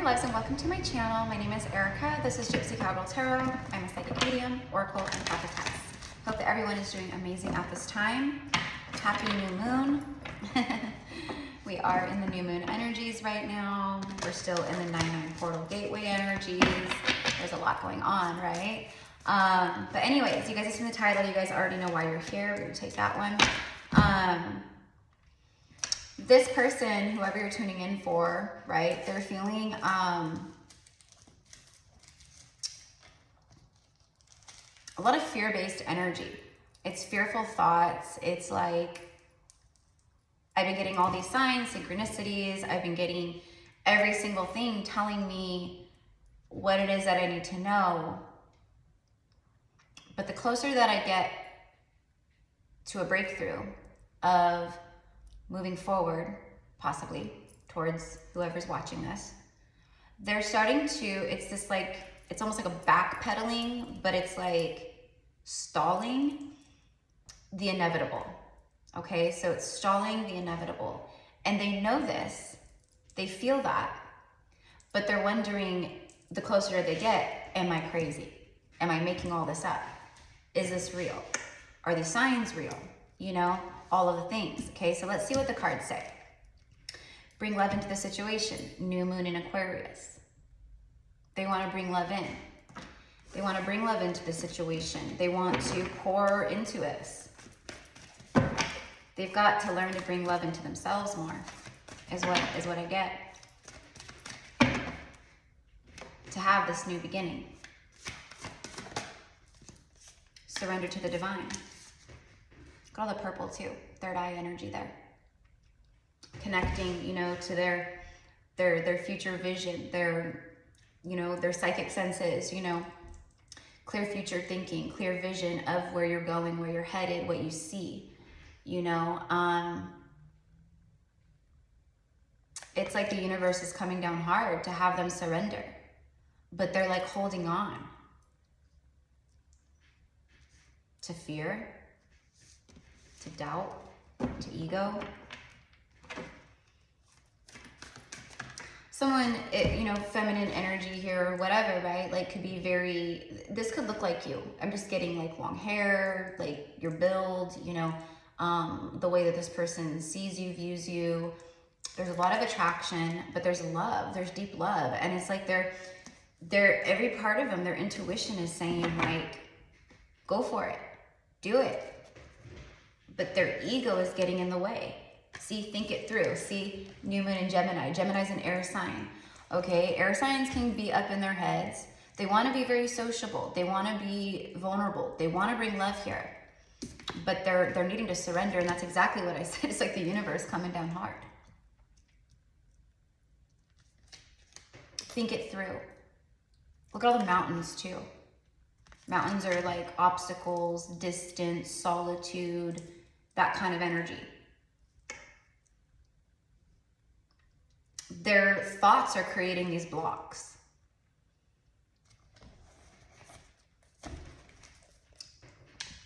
my loves, and welcome to my channel. My name is Erica. This is GypsyCowgirlTarot. I'm a psychic medium, oracle, and prophetess. Hope that everyone is doing amazing at this time. Happy new moon. We are in the new moon energies right now. We're still in the 9/9 portal gateway energies. There's a lot going on, right? But anyways, you guys have seen the title. You guys already know why you're here. We're gonna take that one. This person, whoever you're tuning in for, right, they're feeling a lot of fear-based energy. It's fearful thoughts. It's like, I've been getting all these signs, synchronicities. I've been getting every single thing telling me what it is that I need to know. But the closer that I get to a breakthrough of moving forward, possibly, towards whoever's watching this, they're starting to, it's this like, it's almost like a backpedaling, but it's like stalling the inevitable, okay? So it's stalling the inevitable. And they know this, they feel that, but they're wondering, the closer they get, am I crazy? Am I making all this up? Is this real? Are these signs real? You know, all of the things, okay? So let's see what the cards say. Bring love into the situation. New moon in Aquarius. They want to bring love in. They want to bring love into the situation. They want to pour into this. They've got to learn to bring love into themselves more, is what I get. To have this new beginning. Surrender to the divine. Got all the purple too, third eye energy there. Connecting, you know, to their future vision, their, you know, their psychic senses, you know, clear future thinking, clear vision of where you're going, where you're headed, what you see, you know. It's like the universe is coming down hard to have them surrender, but they're like holding on to fear, to doubt, to ego. Someone, you know, feminine energy here or whatever, right? Like could be very, this could look like you. I'm just getting like long hair, like your build, you know, the way that this person sees you, views you. There's a lot of attraction, but there's love, there's deep love. And it's like they're every part of them, their intuition is saying like, go for it, do it. But their ego is getting in the way. See, think it through. See, new moon in Gemini. Gemini's an air sign. Okay, air signs can be up in their heads. They want to be very sociable. They want to be vulnerable. They want to bring love here. But they're needing to surrender, and that's exactly what I said. It's like the universe coming down hard. Think it through. Look at all the mountains too. Mountains are like obstacles, distance, solitude, that kind of energy. Their thoughts are creating these blocks.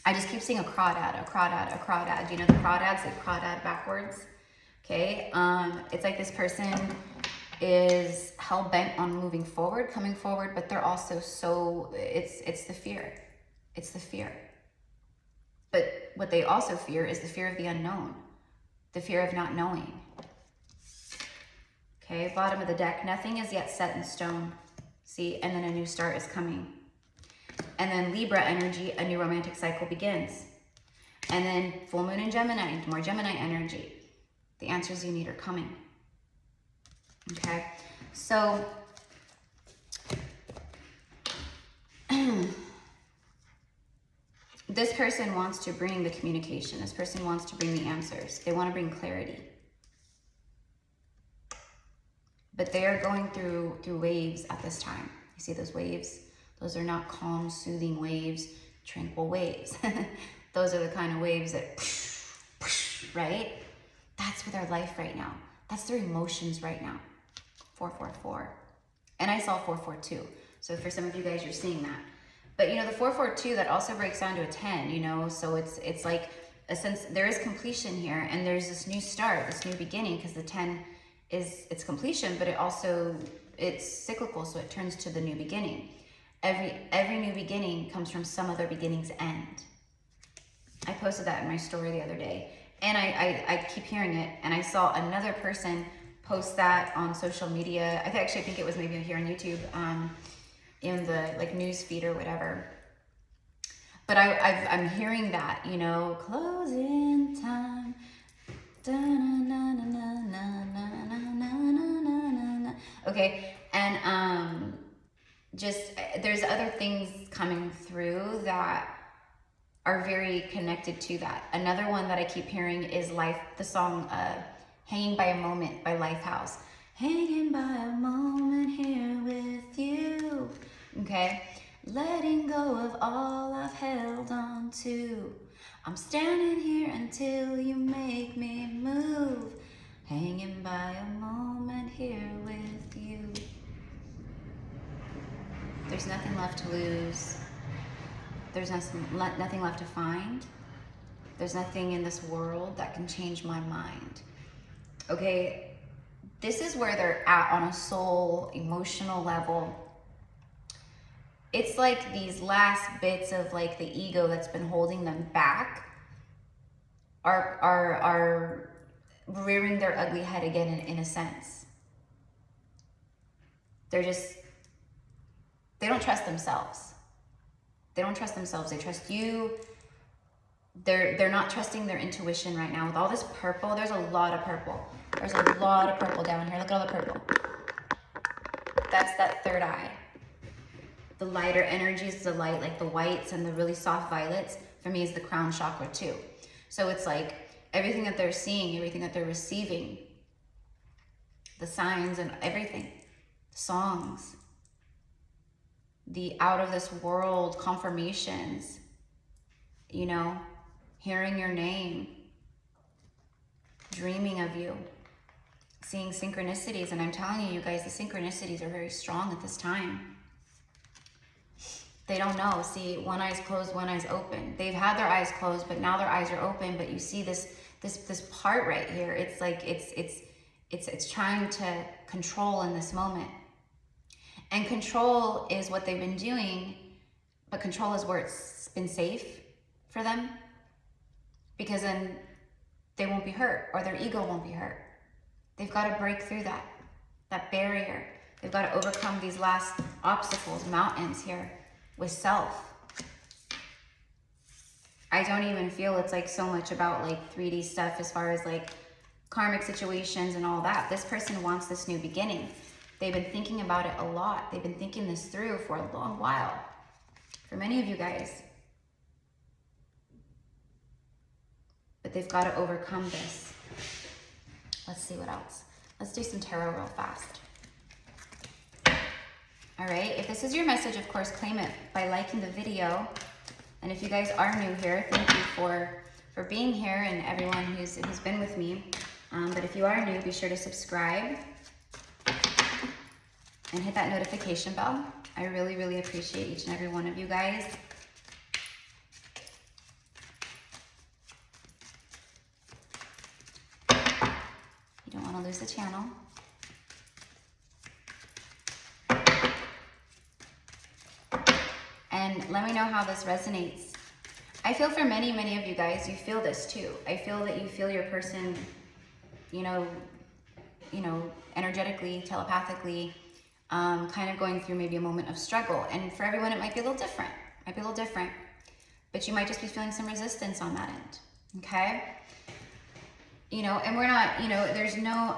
I just keep seeing a crawdad, a crawdad, a crawdad. You know the crawdads, like crawdad backwards. Okay, it's like this person is hell-bent on moving forward, coming forward, but they're also so, it's the fear. It's the fear. But what they also fear is the fear of the unknown, the fear of not knowing. Okay, bottom of the deck, nothing is yet set in stone. See, and then a new start is coming. And then Libra energy, a new romantic cycle begins. And then full moon in Gemini, more Gemini energy. The answers you need are coming. Okay, so this person wants to bring the communication. This person wants to bring the answers. They want to bring clarity. But they are going through waves at this time. You see those waves? Those are not calm, soothing waves, tranquil waves. Those are the kind of waves that, right? That's with their life right now. That's their emotions right now. 444. And I saw 442. So for some of you guys, you're seeing that. But you know, the 442, that also breaks down to a 10, you know, so it's like a sense, there is completion here, and there's this new start, this new beginning, because the 10 is its completion, but it also it's cyclical, so it turns to the new beginning. Every new beginning comes from some other beginning's end. I posted that in my story the other day, and I keep hearing it, and I saw another person post that on social media. I think it was maybe here on YouTube, in the like news feed or whatever. But I'm hearing that, you know, closing time. Okay, and just there's other things coming through that are very connected to that. Another one that I keep hearing is the song Hanging by a Moment by Lifehouse. Hanging by a moment here with you. Okay, letting go of all I've held on to. I'm standing here until you make me move. Hanging by a moment here with you. There's nothing left to lose. There's nothing left to find. There's nothing in this world that can change my mind. Okay, this is where they're at on a soul, emotional level. It's like these last bits of like the ego that's been holding them back are rearing their ugly head again in a sense. They don't trust themselves. They don't trust themselves. They trust you. They're not trusting their intuition right now. With all this purple, there's a lot of purple. There's a lot of purple down here. Look at all the purple. That's that third eye. The lighter energies, the light, like the whites and the really soft violets, for me is the crown chakra too. So it's like everything that they're seeing, everything that they're receiving, the signs and everything, songs, the out of this world confirmations, you know, hearing your name, dreaming of you, seeing synchronicities. And I'm telling you, you guys, the synchronicities are very strong at this time. They don't know. See, one eye's closed, one eye's open. They've had their eyes closed, but now their eyes are open. But you see this part right here. It's like it's trying to control in this moment. And control is what they've been doing, but control is where it's been safe for them, because then they won't be hurt, or their ego won't be hurt. They've got to break through that barrier. They've got to overcome these last obstacles, mountains here with self. I don't even feel it's like so much about like 3D stuff as far as like karmic situations and all that. This person wants this new beginning. They've been thinking about it a lot. They've been thinking this through for a long while. For many of you guys. But they've got to overcome this. Let's see what else. Let's do some tarot real fast. All right, if this is your message, of course, claim it by liking the video. And if you guys are new here, thank you for being here, and everyone who's been with me. But if you are new, be sure to subscribe and hit that notification bell. I really, really appreciate each and every one of you guys. You don't want to lose the channel. And let me know how this resonates. I feel for many, many of you guys, you feel this too. I feel that you feel your person, you know, energetically, telepathically, kind of going through maybe a moment of struggle. And for everyone, it might be a little different. But you might just be feeling some resistance on that end, okay? You know, and we're not, you know, there's no,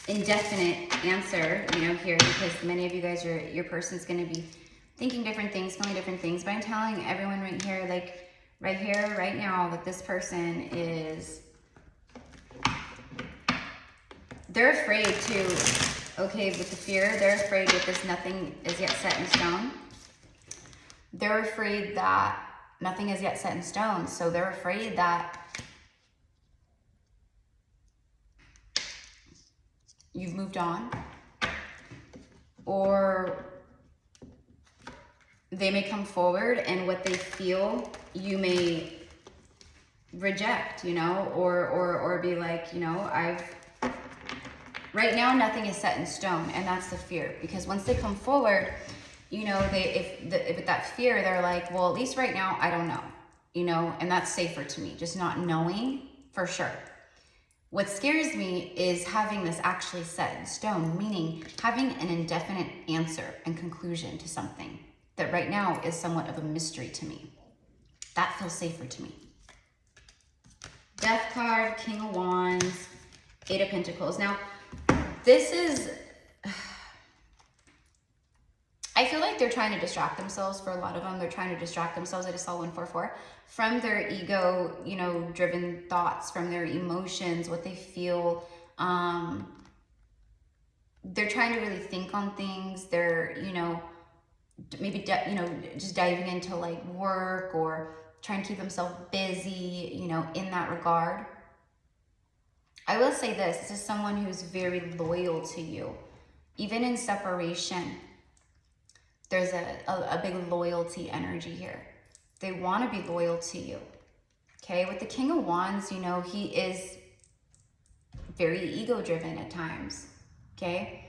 indefinite answer, you know, here, because many of you guys, your person's going to be thinking different things, feeling different things. But I'm telling everyone right here, like right here, right now, that this person is, they're afraid too. Okay, with the fear, they're afraid that this nothing is yet set in stone. They're afraid that nothing is yet set in stone. So they're afraid that you've moved on, or they may come forward, and what they feel you may reject, you know, or be like, you know, right now nothing is set in stone, and that's the fear. Because once they come forward, you know, if with that fear, they're like, well, at least right now I don't know, you know, and that's safer to me, just not knowing for sure. What scares me is having this actually set in stone, meaning having an indefinite answer and conclusion to something that right now is somewhat of a mystery to me. That feels safer to me. Death card, King of Wands, Eight of Pentacles. Now, this is, I feel like they're trying to distract themselves. For a lot of them, they're trying to distract themselves. I just saw 144 from their ego, you know, driven thoughts, from their emotions, what they feel. They're trying to really think on things. They're, you know, maybe, you know, just diving into like work or trying to keep themselves busy, you know, in that regard. I will say this is someone who's very loyal to you. Even in separation, there's a big loyalty energy here. They want to be loyal to you. Okay, with the King of Wands, you know, he is very ego-driven at times. Okay,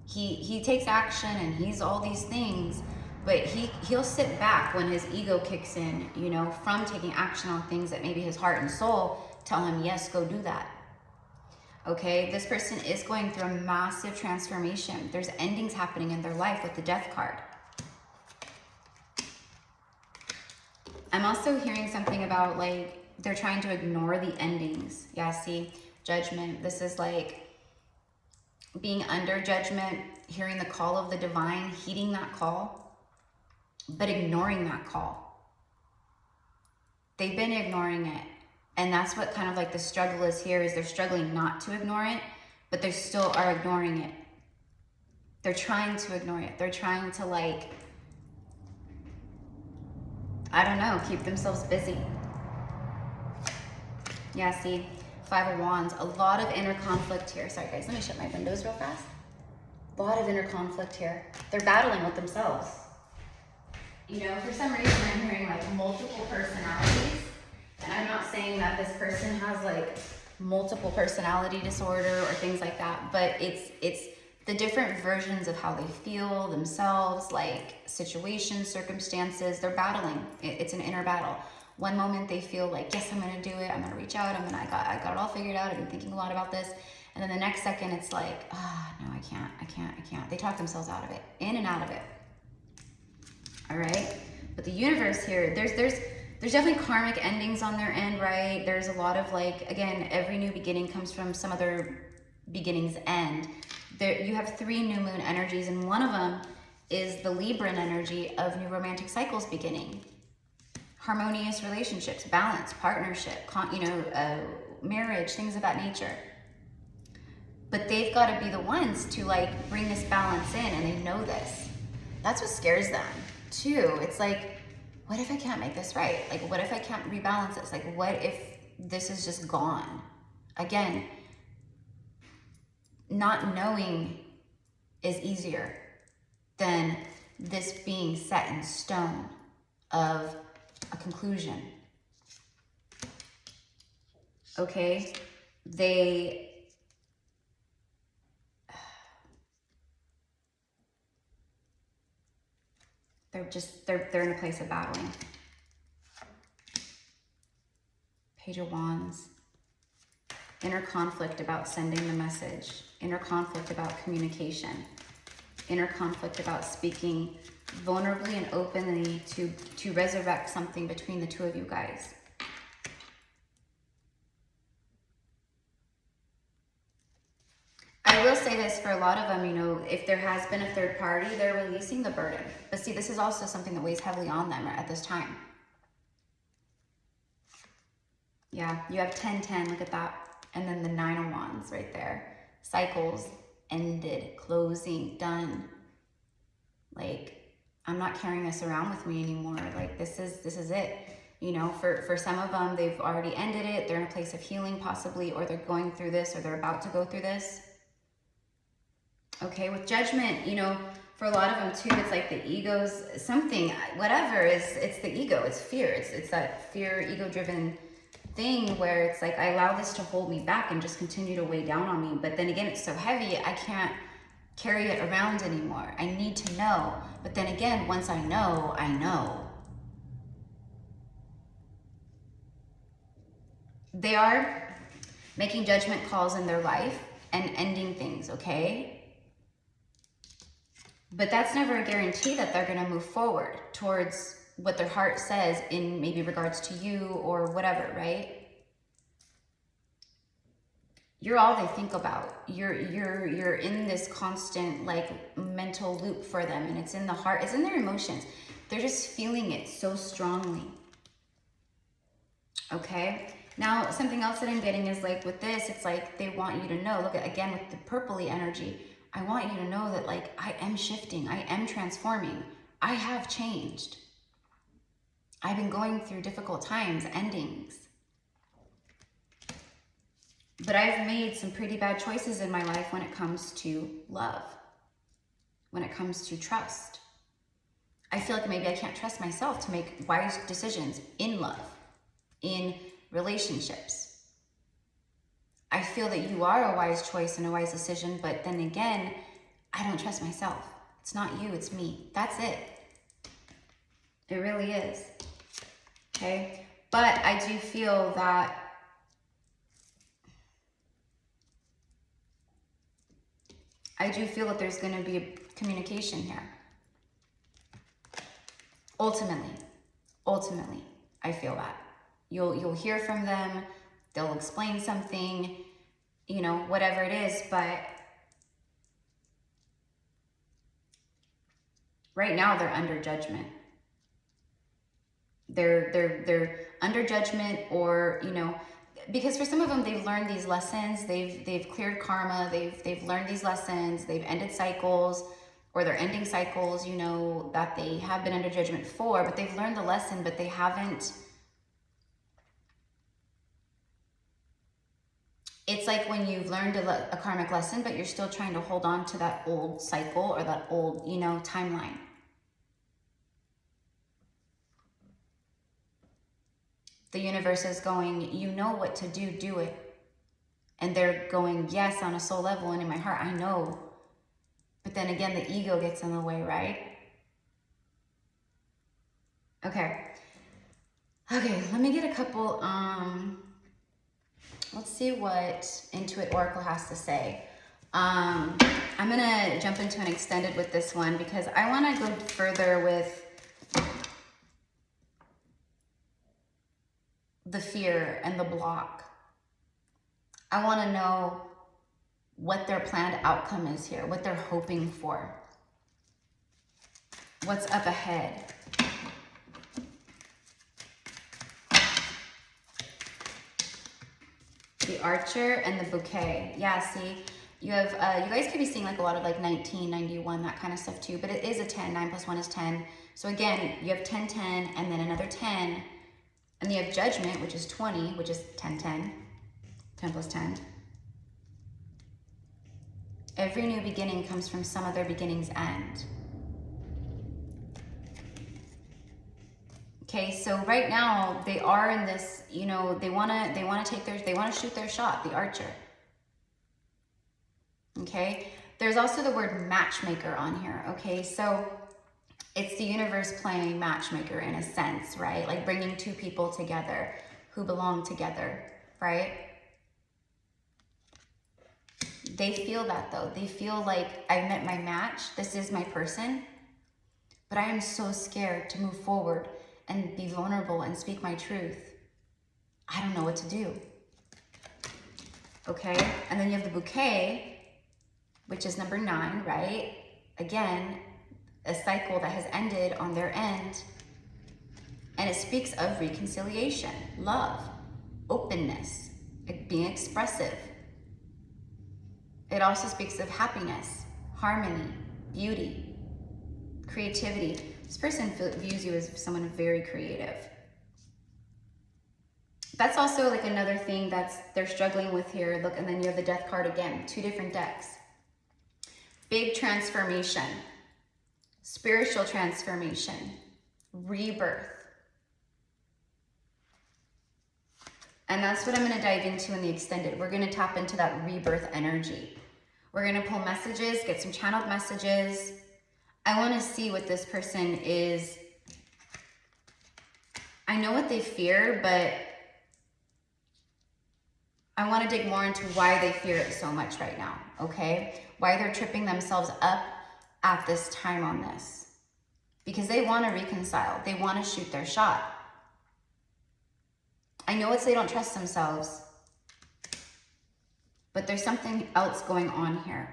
he takes action and he's all these things, but he'll sit back when his ego kicks in, you know, from taking action on things that maybe his heart and soul tell him, yes, go do that. Okay, this person is going through a massive transformation. There's endings happening in their life with the Death card. I'm also hearing something about like they're trying to ignore the endings. Yeah, see, Judgment. This is like being under judgment, hearing the call of the divine, heeding that call, but ignoring that call. They've been ignoring it. And that's what kind of like the struggle is here, is they're struggling not to ignore it, but they still are ignoring it. They're trying to ignore it. They're trying to like, I don't know, keep themselves busy. Yeah, see, Five of Wands, a lot of inner conflict here. Sorry guys, let me shut my windows real fast. A lot of inner conflict here. They're battling with themselves. You know, for some reason I'm hearing like multiple personalities. And I'm not saying that this person has like multiple personality disorder or things like that, but it's the different versions of how they feel themselves, like situations, circumstances, they're battling. It's an inner battle. One moment they feel like, yes, I'm gonna do it, I'm gonna reach out, I got it all figured out, I've been thinking a lot about this. And then the next second it's like, no, I can't. They talk themselves out of it, in and out of it. All right, but the universe here, there's definitely karmic endings on their end, right? There's a lot of like, again, every new beginning comes from some other beginning's end. You have 3 new moon energies, and one of them is the Libran energy of new romantic cycles beginning. Harmonious relationships, balance, partnership, marriage, things of that nature. But they've got to be the ones to like bring this balance in, and they know this. That's what scares them too. It's like, what if I can't make this right? Like, what if I can't rebalance this? Like, what if this is just gone? Again, not knowing is easier than this being set in stone of a conclusion. Okay? They're in a place of battling. Page of Wands. Inner conflict about sending the message. Inner conflict about communication. Inner conflict about speaking vulnerably and openly to resurrect something between the two of you guys. I will say this, for a lot of them, you know, if there has been a third party, they're releasing the burden. But see, this is also something that weighs heavily on them at this time. Yeah, you have 10-10, look at that. And then the 9 of Wands right there. Cycles ended, closing, done. Like, I'm not carrying this around with me anymore. Like, this is it. You know, for some of them, they've already ended it. They're in a place of healing possibly, or they're going through this, or they're about to go through this. Okay, with Judgment, you know, For a lot of them too, it's like the ego's something, whatever it's the ego, it's fear. It's that fear, ego-driven thing where it's like, I allow this to hold me back and just continue to weigh down on me. But then again, it's so heavy, I can't carry it around anymore. I need to know. But then again, once I know, I know. They are making judgment calls in their life and ending things, okay? But that's never a guarantee that they're going to move forward towards what their heart says in maybe regards to you or whatever, right? You're all they think about. You're in this constant like mental loop for them, and it's in the heart, it's in their emotions. They're just feeling it so strongly. Okay? Now, something else that I'm getting is like with this, it's like they want you to know, look at again with the purpley energy, I want you to know that like I am shifting, I am transforming, I have changed. I've been going through difficult times, endings. But I've made some pretty bad choices in my life when it comes to love, when it comes to trust. I feel like maybe I can't trust myself to make wise decisions in love, in relationships. I feel that you are a wise choice and a wise decision, but then again, I don't trust myself. It's not you, it's me. That's it. It really is. Okay? But I do feel that there's going to be a communication here. Ultimately, I feel that. You'll hear from them, they'll explain something, you know, whatever it is, but right now they're under judgment. They're under judgment, or, you know, because for some of them they've learned these lessons, they've cleared karma, they've learned these lessons, they've ended cycles, or they're ending cycles, you know, that they have been under judgment for, but they've learned the lesson, but they haven't. It's like when you've learned a karmic lesson, but you're still trying to hold on to that old cycle or that old, you know, timeline. The universe is going, you know what to do, do it. And they're going, yes, on a soul level and in my heart, I know. But then again, the ego gets in the way, right? Okay, let me get a couple, let's see what Intuit Oracle has to say. I'm gonna jump into an extended with this one because I wanna go further with the fear and the block. I wanna know what their planned outcome is here, what they're hoping for, what's up ahead. The Archer and the Bouquet. Yeah, see, you have, you guys could be seeing like a lot of like 1991, that kind of stuff too, but it is a 10, 9 plus 1 is 10. So again, you have 10, 10, and then another 10, and you have Judgment, which is 20, which is 10, 10, 10 plus 10. Every new beginning comes from some other beginning's end. Okay, so right now they are in this, you know, they want to shoot their shot, the Archer. Okay, there's also the word matchmaker on here. Okay, so it's the universe playing matchmaker in a sense, right? Like bringing two people together who belong together, right? They feel that though. They feel like I met my match. This is my person, but I am so scared to move forward and be vulnerable and speak my truth. I don't know what to do. Okay, and then you have the Bouquet, which is number 9, right? Again, a cycle that has ended on their end. And it speaks of reconciliation, love, openness, being expressive. It also speaks of happiness, harmony, beauty, creativity. This person views you as someone very creative. That's also like another thing they're struggling with here. Look, and then you have the Death card again, 2 different decks. Big transformation. spiritual transformation, rebirth. And that's what I'm going to dive into in the extended. We're going to tap into that rebirth energy. We're going to pull messages, get some channeled messages. I want to see what this person is. I know what they fear, but I want to dig more into why they fear it so much right now, okay? Why they're tripping themselves up at this time on this. Because they want to reconcile. They want to shoot their shot. I know it's they don't trust themselves, but there's something else going on here.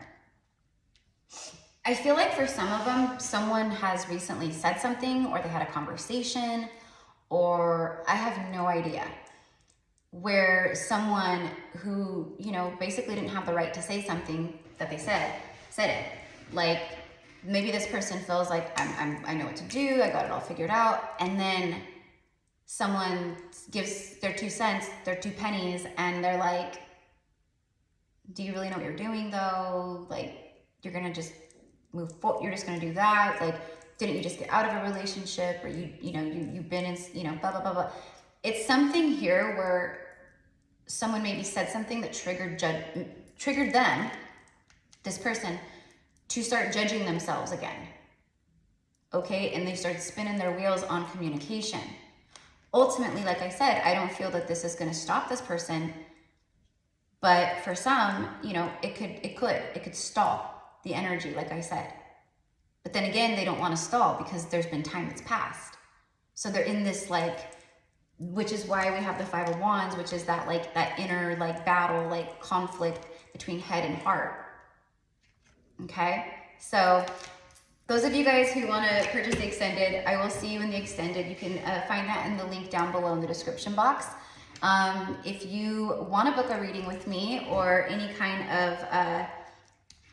I feel like for some of them, someone has recently said something, or they had a conversation, or I have no idea, where someone who, you know, basically didn't have the right to say something that they said it. Like, maybe this person feels like I know what to do, I got it all figured out, and then someone gives their 2 cents, their 2 pennies, and they're like, do you really know what you're doing though? Like, you're gonna just move forward, you're just gonna do that? Like, didn't you just get out of a relationship, or you've been in, blah, blah, blah, blah. It's something here where someone maybe said something that triggered them, this person, to start judging themselves again. Okay, and they start spinning their wheels on communication. Ultimately, like I said, I don't feel that this is going to stop this person, but for some, it could stall the energy, like I said. But then again, they don't want to stall because there's been time that's passed. So they're in this, which is why we have the 5 of Wands, which is that inner battle, conflict between head and heart. Okay, so those of you guys who want to purchase the extended, I will see you in the extended. You can find that in the link down below in the description box. If you want to book a reading with me or any kind of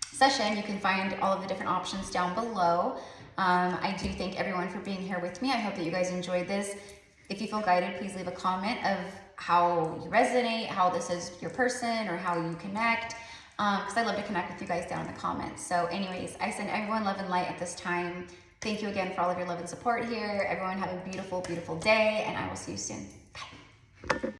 session, you can find all of the different options down below. I do thank everyone for being here with me. I hope that you guys enjoyed this. If you feel guided, please leave a comment of how you resonate, how this is your person, or how you connect. Because I love to connect with you guys down in the comments. So anyways, I send everyone love and light at this time. Thank you again for all of your love and support here. Everyone have a beautiful, beautiful day, and I will see you soon. Bye.